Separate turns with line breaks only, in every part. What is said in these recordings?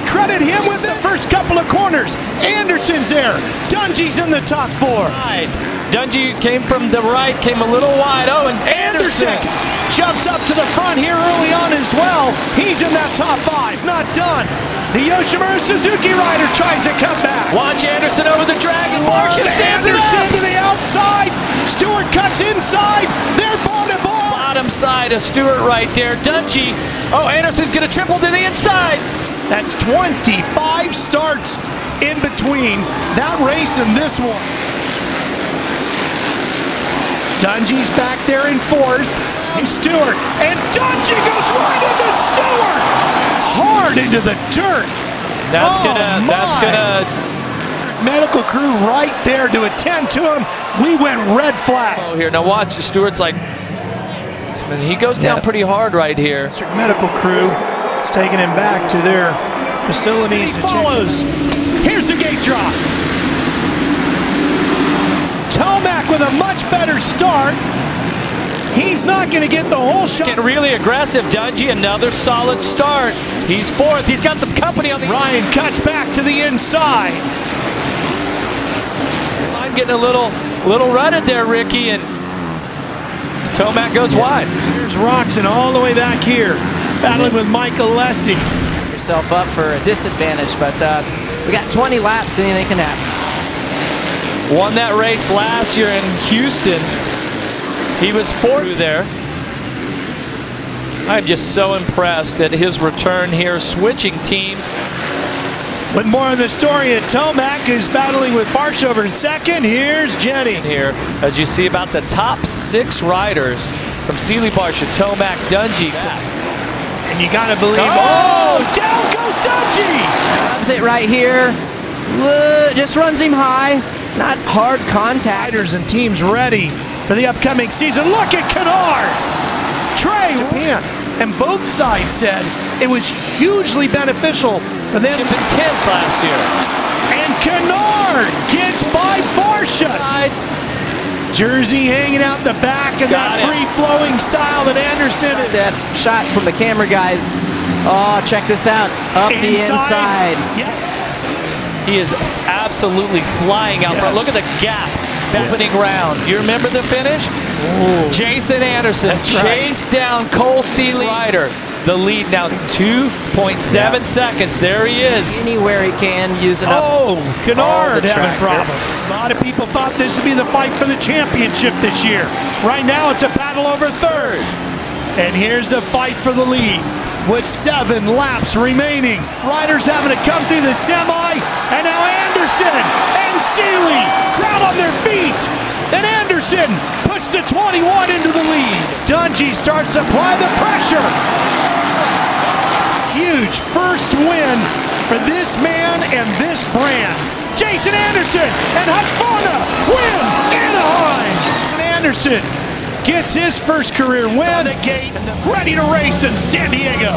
credit him with the first couple of corners. Anderson's there. Dungey's in the top four.
Right. Dungey came from the right, came a little wide. Oh, and Anderson
jumps up to the front here early on as well. He's in that top five. Not done. The Yoshimura Suzuki rider tries to come back.
Watch Anderson over the dragon. Barcia stands
Anderson to the outside. Stewart cuts inside. They're ball to ball.
Bottom side of Stewart right there. Dungey. Oh, Anderson's going to triple to the inside.
That's 25 starts in between that race and this one. Dungey's back there in fourth. And Stewart. And Dungey goes right into Stewart. Hard into the dirt.
That's gonna
medical crew right there to attend to him. We went red flag.
Oh, here now watch. Stewart's like, he goes down pretty hard right here.
Medical crew is taking him back to their facilities. He follows. Here's the gate drop. Tomac with a much better start. He's not going to get the whole shot.
Getting really aggressive. Dungey, another solid start. He's fourth. He's got some company on the.
Ryan cuts back to the inside.
I'm getting a little rutted there, Ricky, and Tomac goes wide.
Here's Roczen all the way back here, battling with Michael Lessie.
Yourself up for a disadvantage, but we got 20 laps. Anything can happen.
Won that race last year in Houston. He was fourth there. I'm just so impressed at his return here, switching teams.
With more on the story at Tomac, who's battling with Barcia over in second. Here's Jenny.
Here, as you see, about the top 6 riders from Sealy, Barcia, Tomac, Dungey.
And you got to believe, oh, down goes Dungey.
Grabs it right here. Just runs him high. Not hard contact.
Riders and teams ready for the upcoming season. Look at Canard. Trey, Japan. And both sides said it was hugely beneficial for them.
In 10th last year.
And Canard gets by Barcia. Jersey hanging out the back and that free-flowing style that Anderson.
That shot from the camera guys. Oh, check this out. Up the inside.
Yeah.
He is absolutely flying out front. Look at the gap. Opening round. You remember the finish?
Ooh.
Jason Anderson chased down Cole Sealy rider. The lead now 2.7 seconds. There he is.
Anywhere he can, using up.
Oh, Canard having
track.
problems. A lot of people thought this would be the fight for the championship this year. Right now it's a battle over third. And here's the fight for the lead with 7 laps remaining. Riders having to come through the semi. And now Anderson and Sealy crowd on their feet. And Anderson puts the 21 into the lead. Dungey starts to apply the pressure. Huge first win for this man and this brand. Jason Anderson and Husqvarna win Anaheim. Jason Anderson gets his first career win. On the gate, ready to race in San Diego.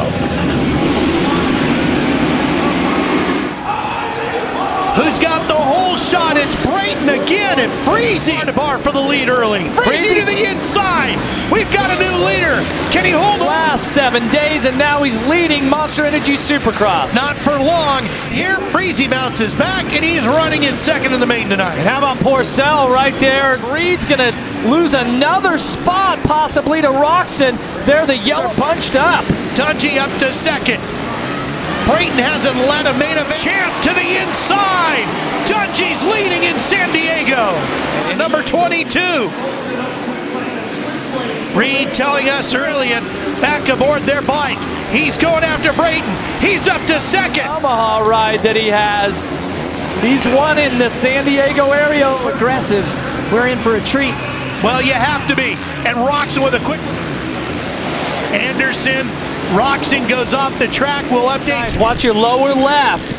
Who's got the whole shot? It's Brayton again and Freezy on the bar for the lead early. Freezy to the inside. We've got a new leader. Can he hold on?
Last 7 days, and now he's leading Monster Energy Supercross.
Not for long. Here, Freezy bounces back, and he is running in second in the main tonight.
And how about Porcel right there? Reed's going to lose another spot, possibly to Roczen. They're the yellow bunched up.
Dungey up to second. Brayton hasn't led a main event. Champ to the inside. Dungey's leading in San Diego. Number 22. Reed telling us earlier, back aboard their bike. He's going after Brayton. He's up to second.
Yamaha ride that he has. He's won in the San Diego area.
Aggressive. We're in for a treat.
Well, you have to be. And Roczen with a quick. Anderson. Roczen goes off the track. We'll update.
Watch your lower left.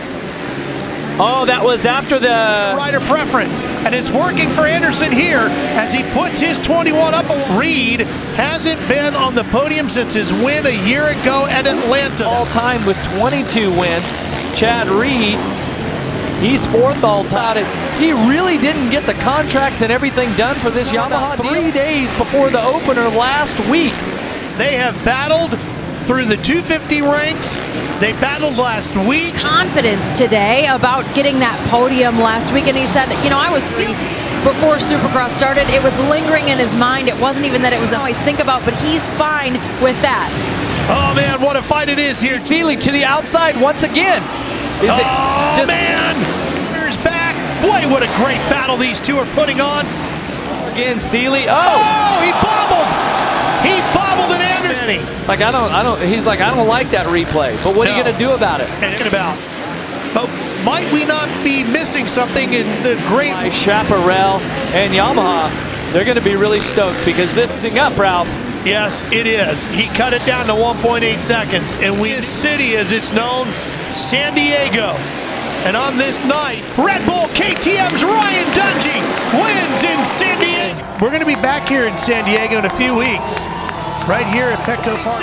Oh, that was after the
rider preference. And it's working for Anderson here as he puts his 21 up. Reed hasn't been on the podium since his win a year ago at Atlanta.
All time with 22 wins. Chad Reed, he's 4th all time. He really didn't get the contracts and everything done for this Yamaha 3 days before the opener last week.
They have battled through the 250 ranks. They battled last week.
Confidence today about getting that podium last week, and he said, you know, I was feeling before Supercross started, it was lingering in his mind. It wasn't even that it was always think about, but he's fine with that.
Oh man, what a fight it is here.
Seeley to the outside once again.
Man, here's back. Boy, what a great battle these two are putting on.
Again, Seeley.
Oh, he bobbled. He bobbled an Anderson.
It's like he's like, I don't like that replay. But what are you gonna do about it?
But might we not be missing something in the great
Chaparral and Yamaha? They're gonna be really stoked because this thing up, Ralph.
Yes, it is. He cut it down to 1.8 seconds. And this city, as it's known, San Diego. And on this night, Red Bull KTM's Ryan Dungey wins in San Diego. We're going to be back here in San Diego in a few weeks. Right here at Petco Park.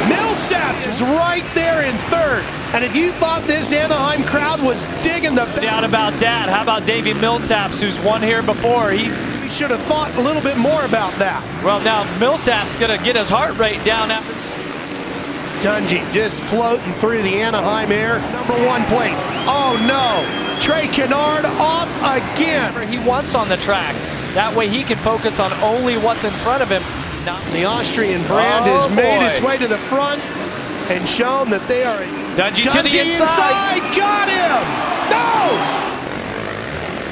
Millsaps is right there in third. And if you thought this Anaheim crowd was digging the...
Doubt about that. How about Davey Millsaps, who's won here before? He
should have thought a little bit more about that.
Well, now Millsap's going to get his heart rate down after.
Dungey just floating through the Anaheim air. #1 plate. Oh no! Trey Canard off again.
He wants on the track. That way he can focus on only what's in front of him. Now,
the Austrian brand has made its way to the front and shown that they are.
Dungey to the inside.
Got him! No!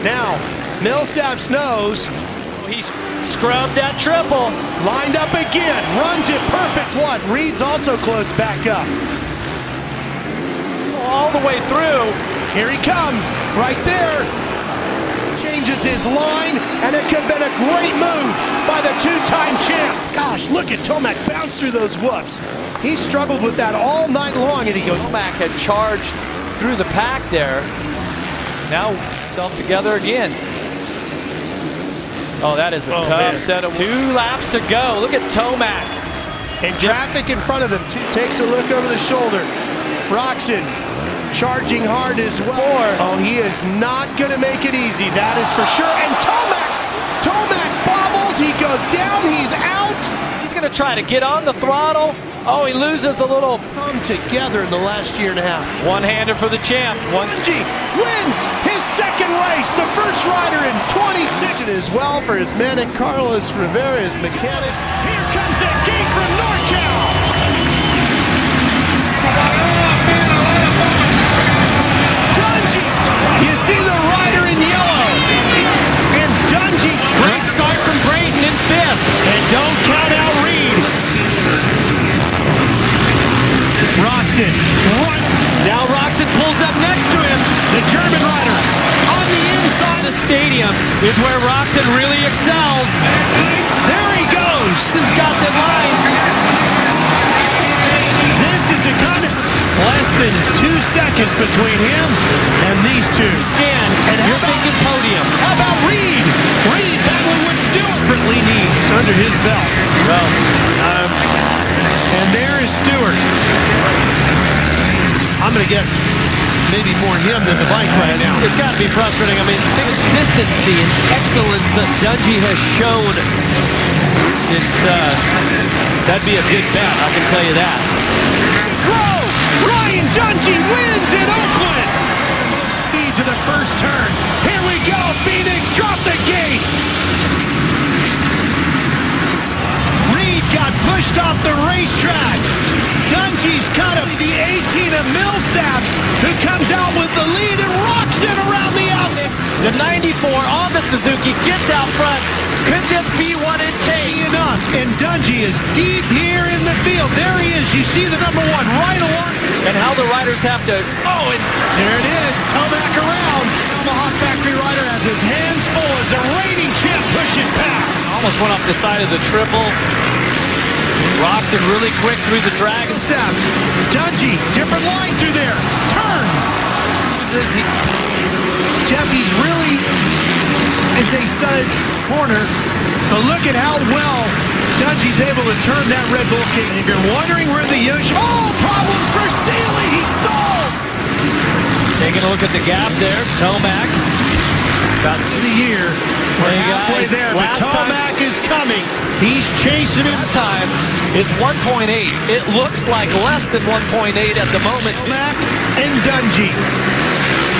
Now, Millsaps knows.
He's scrubbed that triple.
Lined up again. Runs it perfect. What? Reed's also close back up.
All the way through.
Here he comes. Right there. Changes his line, and it could have been a great move by the two-time champ. Gosh, look at Tomac bounce through those whoops. He struggled with that all night long, and he goes.
Tomac had charged through the pack there. Now self together again. Oh, that is a tough set of 2 laps to go. Look at Tomac.
And traffic in front of him. Takes a look over the shoulder. Roczen charging hard as well. Oh, he is not going to make it easy. That is for sure. And Tomac bobbles. He goes down. He's out.
He's going to try to get on the throttle. Oh, he loses a little.
Come together in the last year and a half.
One-hander for the champ.
Dungey wins his second race. The first rider in 26 as well for his man at Carlos Rivera's mechanics. Here comes that gate from NorCal. Dungey, you see the rider in yellow. And Dungey's
great start from Brayton in 5th.
And don't count out Reed. Roczen.
Now Roczen pulls up next to him.
The German rider on the inside.
The stadium is where Roczen really excels.
There he goes.
Roczen's got the line.
This is a gun. Less than 2 seconds between him and these two.
Scan, and you're thinking podium.
How about Reed? Reed battling what Stewart desperately needs under his belt.
Well,
and there is Stewart. I'm going to guess maybe more him than the bike right now.
It's got to be frustrating. I mean, the consistency and excellence that Dungey has shown, that'd be a good bet, I can tell you that.
Ryan Dungey wins in Oakland. Speed to the first turn. Here we go. Phoenix, drop the gate. Reed got pushed off the racetrack. Dungey's cut up the 18 of Millsaps, who comes out with the lead, and Roczen around the outside.
The 94 on the Suzuki gets out front. Could this be what it takes?
Enough, and Dungey is deep here in the field. There he is. You see the #1 right along.
And how the riders have to. Oh, and
there it is. Tomac around. Yamaha factory rider has his hands full as the reigning champ pushes past.
Almost went off the side of the triple. Roczen really quick through the drag.
Saps. Dungey, different line through there. Turns. Jeff, he's really, as they said, corner. But look at how well Dungey's able to turn that Red Bull King. If you're wondering where the Yoshi... Oh, problems for Seeley. He stalls.
Taking a look at the gap there. Tomac.
About the year. We're
Hey,
halfway
guys,
there, but
last time-
Tomac is coming. He's chasing him.
Time is 1.8. It looks like less than 1.8 at the moment.
Tomac and Dungey.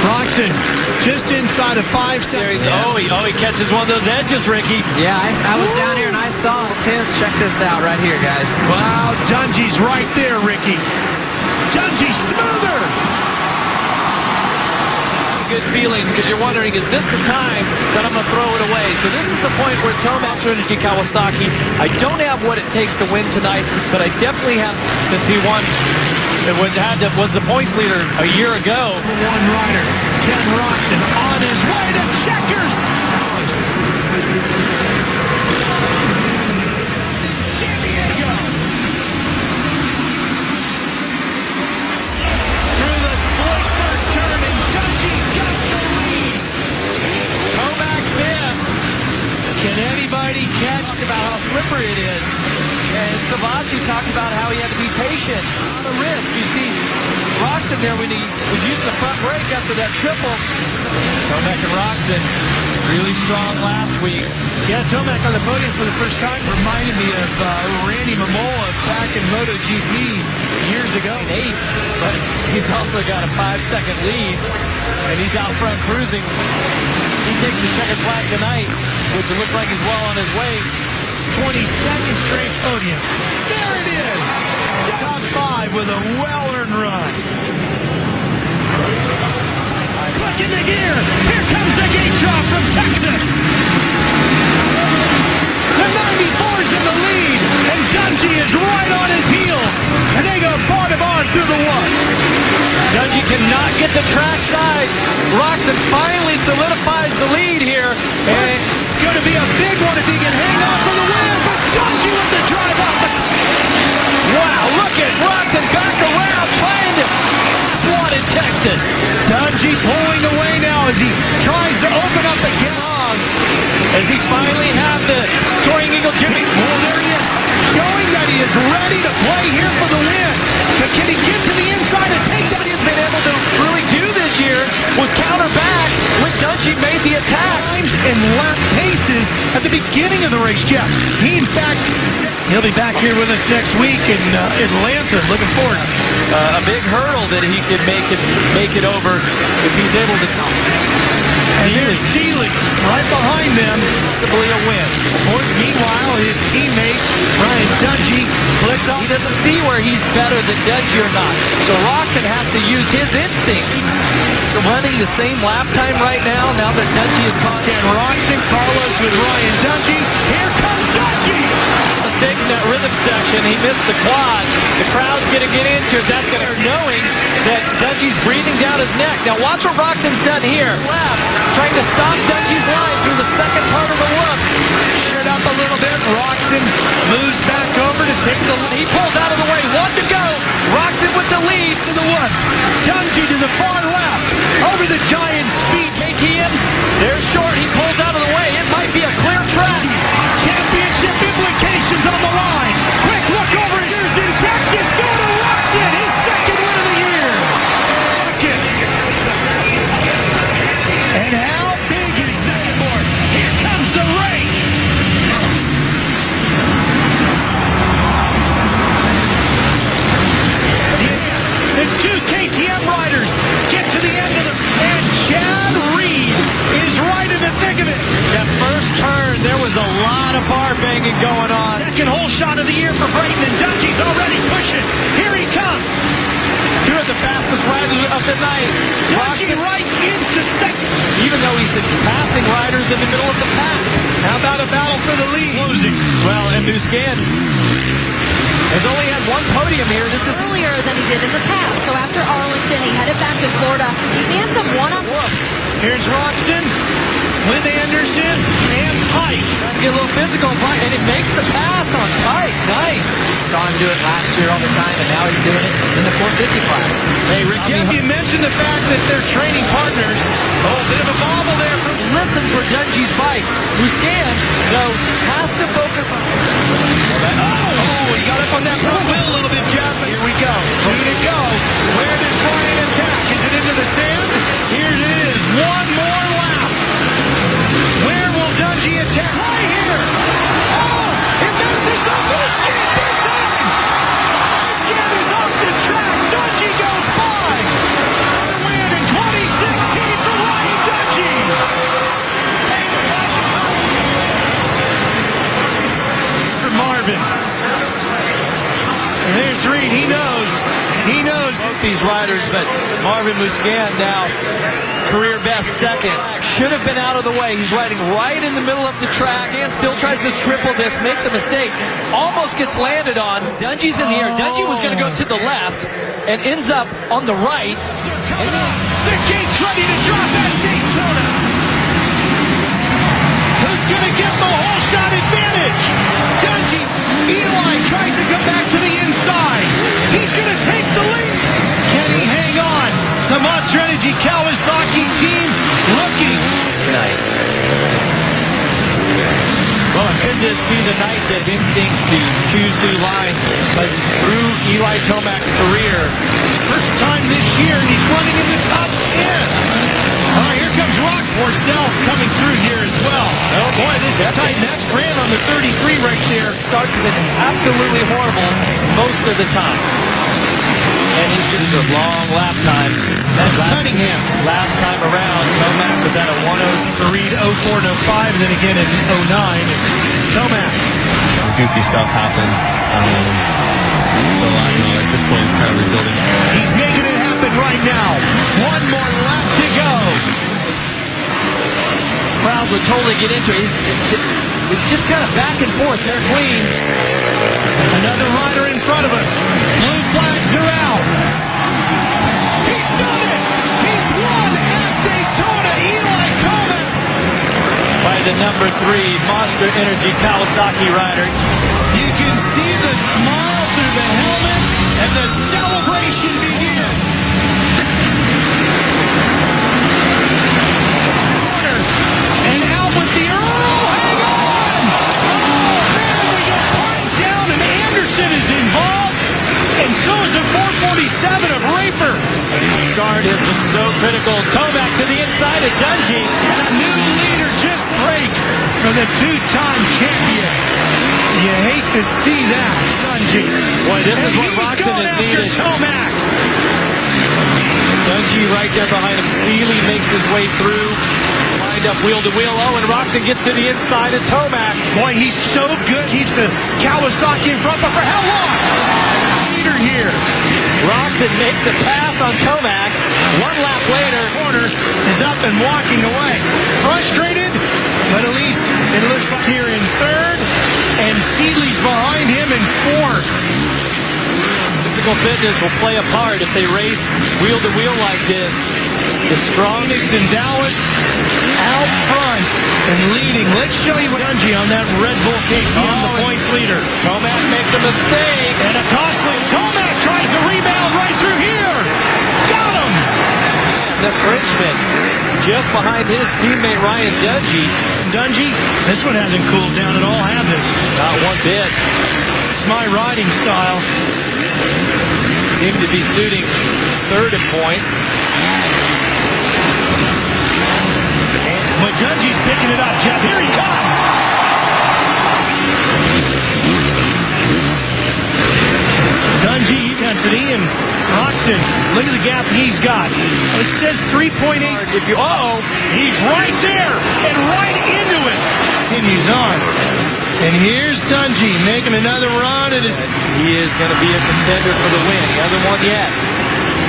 Roczen just inside of 5
There
seconds.
he's, he catches one of those edges, Ricky.
Yeah, I was down here and I saw Tiz. Check this out right here, guys.
Wow, Dungey's right there, Ricky. Dungey smoother.
Good feeling because you're wondering, is this the time that I'm going to throw it away? So this is the point where Tomac Energy Kawasaki, I don't have what it takes to win tonight, but I definitely have since he won. Was the points leader a year ago.
One rider, Ken Roczen, on his way to checkers. Through the slick first turn, and Dungey's got the lead.
Tomac fifth.
Can anybody catch
About how slippery it is. And Savacci talked about how he had to be patient on the risk. You see Roczen there when he was using the front brake after that triple. Tomac and Roczen really strong last week.
Yeah, Tomac on the podium for the first time reminded me of Randy Mamola back in MotoGP years ago.
8, but he's also got a 5-second lead, and he's out front cruising. He takes the checkered flag tonight, which it looks like he's well on his way.
22nd straight podium. There it is. Top 5 with a well-earned run. Click in the gear. Here comes the gate drop from Texas. The 94's in the lead, and Dungey is right on his heels. And they go bar-to-bar through the woods.
Dungey cannot get the track side. Roczen finally solidifies the lead here. And
It's going to be a big one if he can hang on for the win, but Dungey with the drive off the...
wow, look at Roczen back around trying to one in Texas.
Dungey pulling away now as he tries to open up the gap.
As he finally had the soaring eagle Jimmy.
Well, there he is, showing that he is ready to play here for the win. But can he get to the inside and take that?
He's been able to really do this year was counter back when Dungey made the attack.
Times and lap paces at the beginning of the race, Jeff. He, in fact, he'll be back here with us next week in Atlanta. Looking forward.
A big hurdle that he could make it over if he's able to.
And there's Seeley right behind them.
Possibly a win.
Meanwhile, his teammate, Ryan Dungey, clicked on.
He doesn't see where he's better than Dungey or not. So Roczen has to use his instincts. They're running the same lap time right now that Dungey is caught.
Ken Roczen, Carlos with Ryan Dungey. Here comes Dungey.
Mistake in that rhythm section. He missed the quad. The crowd's going to get into it. That's going to knowing that Dungey's breathing down his neck. Now watch what Roczen's done here. Left, trying to stop Dungey's line through the second part of the whoops.
It up a little bit. Roczen moves back over to take the lead.
He pulls out of the way. 1 to go. Roczen with the lead.
To the woods. Dungey to the far left. Over the giant speed.
KTM's. They're short. He pulls out of the way. It might be a clear track.
Championship implications on the line. Quick look over here's in Texas. Go to Roczen. His second win of the year. And how big is that board? Here comes the race. The two KTM riders get to the end of the... And Chad Reed is right in the thick of it.
That first turn, there was a lot of bar banging going on.
Second whole shot of the year for Brayton, and Dungey's already pushing. Here he comes.
Two of the fastest riders of the night.
Dungey right into second.
Even though he's passing riders in the middle of the pack.
How about a battle for the lead? Losing.
Well, and Musquin has only had one podium here. This is
Earlier than he did in the past. So after Arlington, he headed back to Florida. He had some
whoops.
Here's Roczen with Anderson and Pike.
Trying to get a little physical, and it makes the pass on Pike. Nice.
Saw him do it last year all the time, and now he's doing it in the 450 class.
Hey, Rick, Jeff, you mentioned the fact that they're training partners. Oh, a bit of a bobble there.
Listen for Dungey's bike. Musquin, though, has to focus on...
Oh, he got up on that front wheel a little bit, Jeff. Here we go. 2 to go. Where does Ryan attack? Is it into the sand? Here it is. One more lap. And there's Reed. He knows. He knows.
Both these riders, but Marvin Musquin now career best second. Should have been out of the way. He's riding right in the middle of the track and still tries to triple this, makes a mistake, almost gets landed on. Dungey's in the air. Dungey was going to go to the left and ends up on the right.
The gate's ready to drop at Daytona. Who's going to get the whole shot advantage? Dungey. Eli tries to come back to the inside. He's going to take the lead. Can he hang on? The Monster Energy Kawasaki team looking
tonight. Well, could this be the night that instincts to choose new lines? But through Eli Tomac's career,
his first time this year, and he's running in the top 10. Here comes Roczen coming through here as well. Oh boy, this is tight. That's Grant on the 33 right there.
Starts have been absolutely horrible most of the time. And these are long lap times.
That's Cunningham.
Last time around, Tomac was at a 1:03
to 04 and 05, and then again in 09. Tomac.
Goofy stuff happened. So at this point, it's kind of rebuilding.
He's making it happen right now. One more lap to go.
Crowd would totally get into it. It's just kind of back and forth. They're clean.
Another rider in front of him. Blue flags are out. He's done it. He's won at Daytona. Eli Tomac.
By the number 3 Monster Energy Kawasaki rider.
You can see the smile through the helmet, and the celebration begins. And out with the hang on! Oh man, we got Park down, and Anderson is involved, and so is a 447 of Raper.
Start has been so critical. Tomac to the inside of Dungey.
And a new leader just break for the two-time champion. You hate to see that, Dungey.
Boy, this is what Roczen is needed.
Tomac.
Dungey right there behind him. Seeley makes his way through. Lined up wheel to wheel. Oh, and Roczen gets to the inside of Tomac.
Boy, he's so good. Keeps the Kawasaki in front, but for how long? Leader here.
Roczen makes a pass on Tomac. One lap later,
corner is up and walking away. Frustrated, but at least it looks like here in third, and Seeley's behind him in fourth.
Physical fitness will play a part if they race wheel to wheel like this. The strongest
in Dallas out front and leading. Let's show you what Dungey on that Red Bull KTM, the points leader.
Tomac makes a mistake.
And a costly Tomac tries a rebound right through here. Got him.
The Frenchman just behind his teammate Ryan Dungey.
Dungey, this one hasn't cooled down at all, has it?
Not one bit.
It's my riding style.
Seemed to be suiting third in points.
But Dungey's picking it up, Jeff. Here he comes. Dungey intensity, and Roczen, look at the gap he's got. It says 3.8.
If you,
he's right there and right into it. Continues on. And here's Dungey making another run.
He is going to be a contender for the win. He hasn't won yet.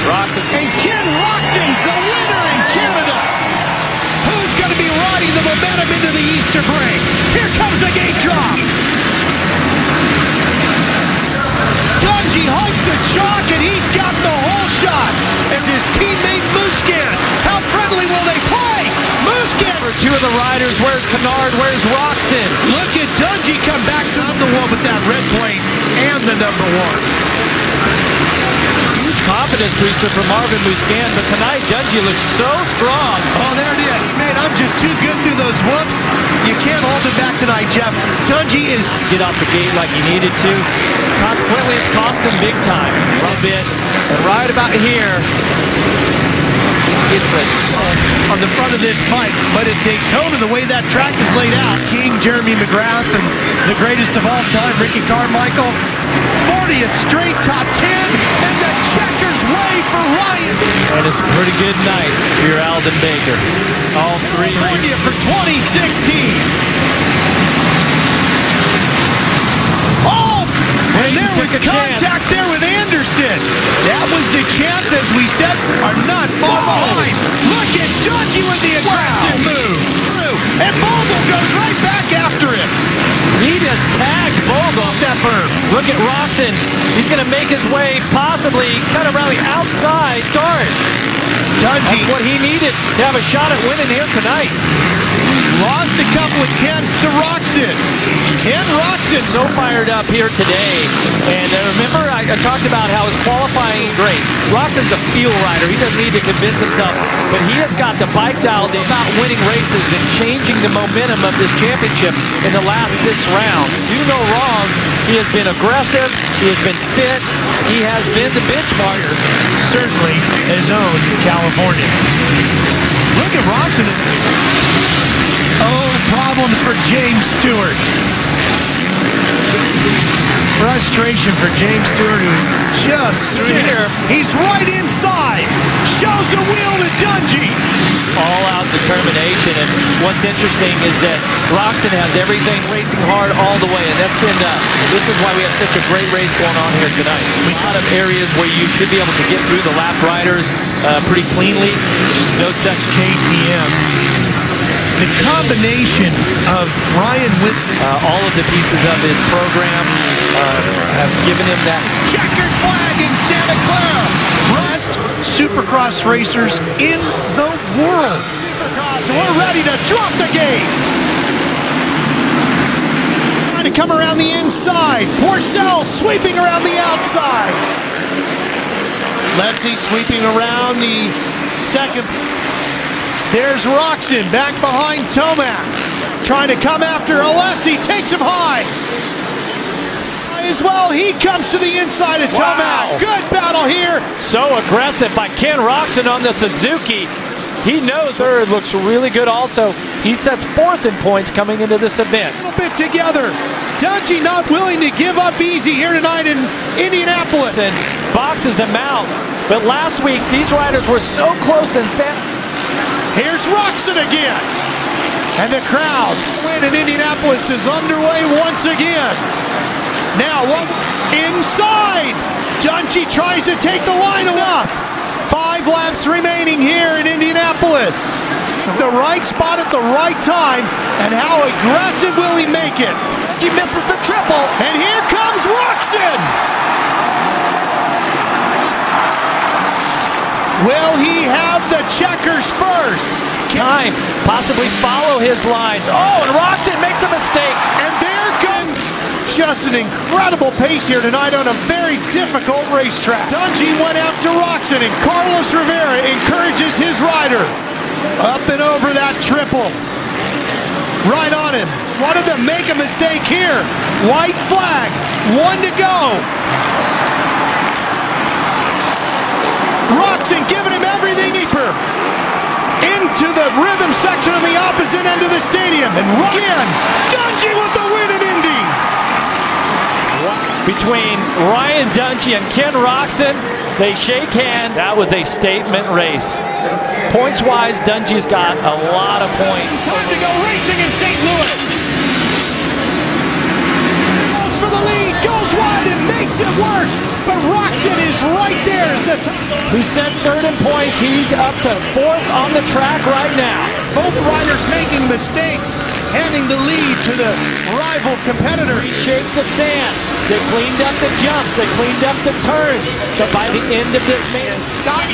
Roczen.
And Ken Roczen's the winner in Canada. Who's going to be riding the momentum into the Easter break? Here comes a gate drop. Dungey hugs the chalk, and he's got the whole shot. As his teammate Musquin. How friendly will they play? Musquin.
For two of the riders, where's Canard, where's Roczen?
Look at Dungey come back to the wall with that red plate and the number 1.
Huge confidence booster for Marvin Musquin, but tonight Dungey looks so strong.
Oh, there it is. Man, I'm just too good through those whoops. You can't hold him back tonight, Jeff. Dungey is...
Get off the gate like he needed to. Consequently, it's cost him big time. A little bit. And right about here, it's
on the front of this bike. But at Daytona, the way that track is laid out, King, Jeremy McGrath, and the greatest of all time, Ricky Carmichael, 40th straight top 10, and the checkers way for Ryan.
And it's a pretty good night for your Alden Baker. All three.
California for 2016. Oh! And there was contact there with Anderson. That was the chance, as we said, are not far behind. Look at Dungey with the aggressive move. And Bogle goes right back after him.
He just tagged Bogle.
That berm.
Look at Roczen. He's going to make his way, possibly cut around the outside start.
Dungey.
That's what he needed to have a shot at winning here tonight.
Lost a couple of tenths to Roczen. Ken Roczen
So fired up here today. And remember, I talked about how his qualifying great. Roczen's a field rider. He doesn't need to convince himself. But he has got the bike dialed in about winning races and changing the momentum of this championship in the last 6 rounds. Do no wrong. He has been aggressive. He has been fit. He has been the benchmarker.
certainly his own California. Look at Roczen. Oh, problems for James Stewart. Frustration for James Stewart, who just here. He's right inside. Shows a wheel to Dungey.
All-out determination, and what's interesting is that Roczen has everything racing hard all the way, and that's been this is why we have such a great race going on here tonight. A lot of areas where you should be able to get through the lap riders pretty cleanly. No such
KTM. The combination of Ryan with
all of the pieces of his program have given him that
checkered flag in Santa Clara. Best Supercross racers in the world. Supercross, we're ready to drop the gate. Trying to come around the inside. Porcel sweeping around the outside. Leslie sweeping around the second. There's Roczen back behind Tomac. Trying to come after Alessi. Takes him high. As well, he comes to the inside of Tomac. Good battle here.
so aggressive by Ken Roczen on the Suzuki. He knows third looks really good also. He sets fourth in points coming into this event.
A little bit together. Dungey not willing to give up easy here tonight in Indianapolis.
And boxes him out. But last week, these riders were so close and
Here's Roczen again. And the crowd win in Indianapolis is underway once again. Now one inside. Dungey tries to take the line enough. 5 laps remaining here in Indianapolis. The right spot at the right time. And how aggressive will he make it?
He misses the triple.
And here comes Roczen. Will he have the checkers first?
Time, possibly follow his lines. Oh, and Roczen makes a mistake.
And there comes just an incredible pace here tonight on a very difficult racetrack. Dungey went after Roczen, and Carlos Rivera encourages his rider. Up and over that triple. Right on him. One of them make a mistake here. White flag. 1 to go. Roczen giving him everything deeper. Into the rhythm section on the opposite end of the stadium. And again, Dungey with the win in Indy.
Between Ryan Dungey and Ken Roczen, they shake hands. That was a statement race. Points-wise, Dungey's got a lot of points.
Time to go racing in St. Louis. Goes for the lead, goes wide and makes it work. But Roczen is right there.
Who sets third in points? He's up to fourth on the track right now.
Both riders making mistakes, handing the lead to the rival competitor.
He shakes the sand. They cleaned up the jumps. They cleaned up the turns. But by the end of this man,
Scott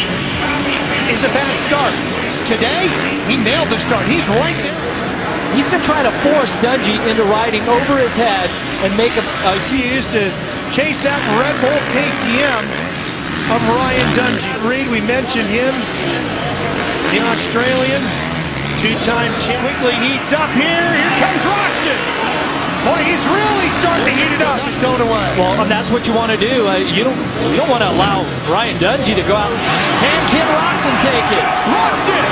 is a bad start. Today, he nailed the start. He's right there.
he's going to try to force Dungey into riding over his head and make
He used to chase that Red Bull KTM of Ryan Dungey. Reed, we mentioned him, the Australian, 2-time champ. Quickly heats up here. Here comes Roczen. Boy, he's really starting to heat it up. Going away.
Well, and that's what you want to do. You don't want to allow Ryan Dungey to go out. Can Ken Roczen take it?
Roczen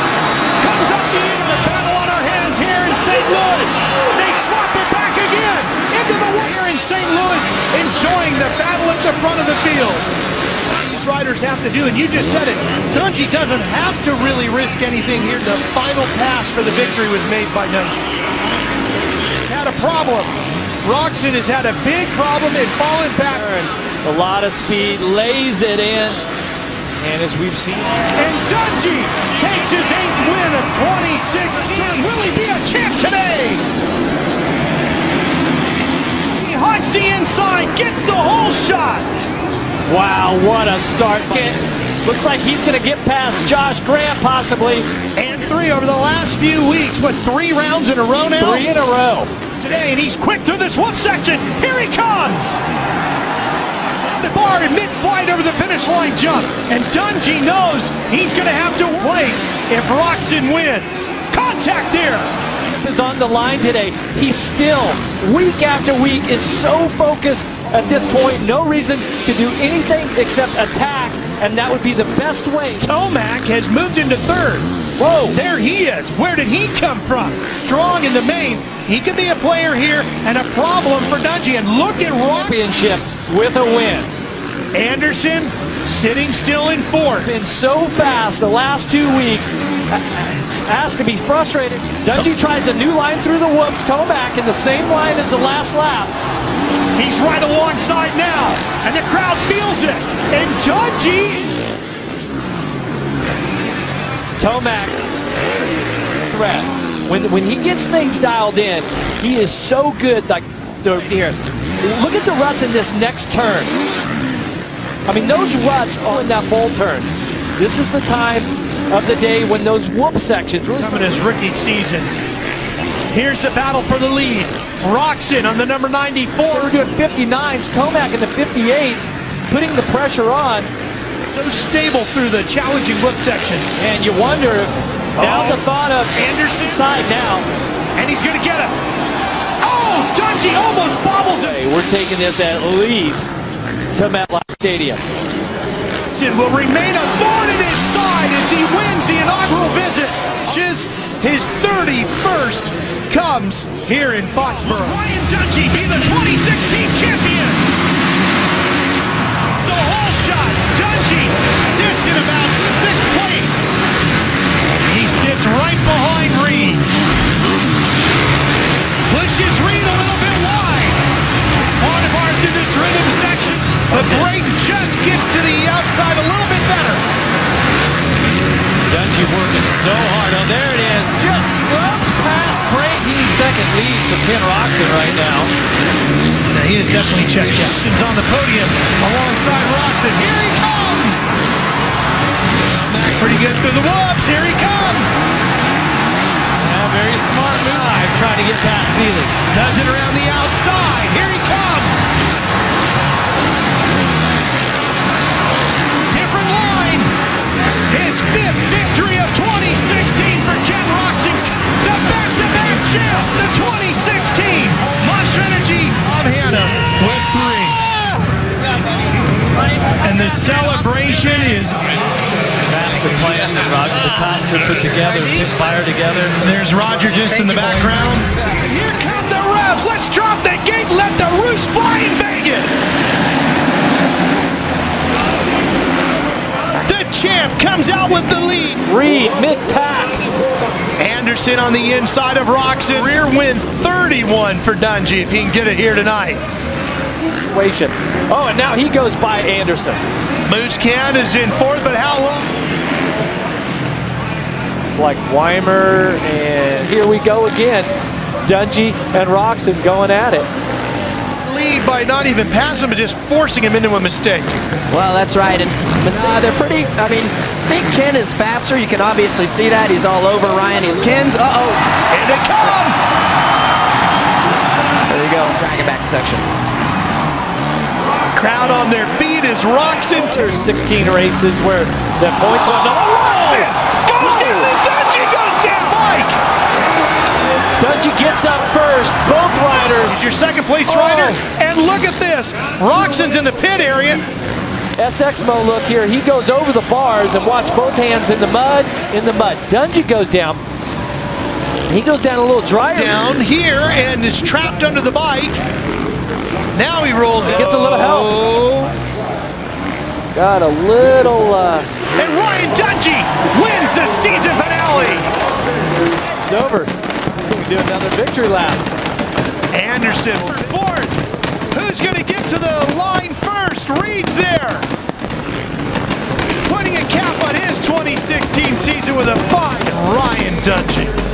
comes up the end of the battle on our hands here in St. Louis. They swap it back again into the wire in St. Louis, enjoying the battle at the front of the field. These riders have to do, and you just said it, Dungey doesn't have to really risk anything here. The final pass for the victory was made by Dungey. Had a problem. Roczen has had a big problem in falling back.
A lot of speed, lays it in. And as we've seen.
And Dungey takes his 8th win of 2016. Will he be a champ today? He hugs the inside, gets the whole shot.
Wow, what a start. Looks like he's going to get past Josh Grant possibly.
And 3 over the last few weeks. What, 3 rounds in a row now?
3 in a row.
Today, and he's quick through this whoop section. Here he comes. The bar in mid-flight over the finish line jump. And Dungey knows he's going to have to place if Roczen wins. Contact there.
Is on the line today. He still, week after week, is so focused at this point. No reason to do anything except attack, and that would be the best way.
Tomac has moved into 3rd.
Whoa.
There he is. Where did he come from? Strong in the main. He could be a player here and a problem for Dungey. And look at
Championship with a win.
Anderson sitting still in 4th.
Been so fast the last 2 weeks. Has to be frustrated. Dungey tries a new line through the whoops. Tomac in the same line as the last lap.
He's right alongside now. And the crowd feels it. And Dungey.
Tomac threat. When he gets things dialed in, he is so good. Like here, look at the ruts in this next turn. I mean, those ruts on that bull turn. This is the time of the day when those whoop sections really
coming his rookie season. Here's the battle for the lead. Roczen on the number 94.
We're doing 59s. Tomac in the 58s, putting the pressure on.
So stable through the challenging whoop section.
And you wonder if now the thought of
Anderson
side now.
And he's going to get him. Oh, Dungey almost bobbles it.
We're taking this at least to MetLife Stadium.
Roczen will remain a thorn in his side as he wins the inaugural visit. His 31st comes here in Foxborough. Ryan Dungey be the 2016 champion. The whole shot. Dungey sits in about 6th place. He sits right behind Reed. Pushes Reed a little bit wide. On hard through this rhythm section. But Brayton just gets to the outside a little bit better.
Dungey working so hard. Oh, there it is. Just scrubs past Brayton. Second lead for Ken Roczen right now.
He is definitely checked out. He's on the podium alongside Roczen. Here he comes! Pretty good through the whoops. Here he comes!
Yeah, very smart move. Trying to get past Seeley.
Does it around the outside. Here he comes! Different line. His 5th victory of 2016 for Ken Roczen. The back-to-back champ, the 2016 Monster Energy of Hannah with 3. And the celebration is
Master plan that Roger the Pastor put together, put fire together.
There's Roger just in the background. Here come the refs. Let's drop the gate. Let the roost fly in Vegas. The champ comes out with the lead.
Reed, mid-pack.
Anderson on the inside of Roczen. Rear win 31 for Dungey if he can get it here tonight.
Oh, and now he goes by Anderson.
Musquin is in 4th, but how long?
Like Weimer, and here we go again. Dungey and Roczen going at it.
Lead by not even passing him, but just forcing him into a mistake.
Well, that's right. And they're pretty, I mean, I think Ken is faster. You can obviously see that. He's all over Ryan. Ken's,
And they come!
There you go, drag it back section.
Crowd on their feet as Roczen.
There's 16 races where the points went up.
Roczen goes down and Dungey goes down. Bike.
Dungey gets up first. Both riders.
He's your 2nd place rider. And look at this. Roczen's in the pit area.
SXMO look here. He goes over the bars and watch both hands in the mud. Dungey goes down. He goes down a little drier.
Down here and is trapped under the bike. Now he rolls in.
Gets a little help. Got a little...
And Ryan Dungey wins the season finale.
It's over. We do another victory lap.
Anderson Anderson. Fourth. Who's going to get to the line first? Reed's there. Putting a cap on his 2016 season with a 5. Ryan Dungey.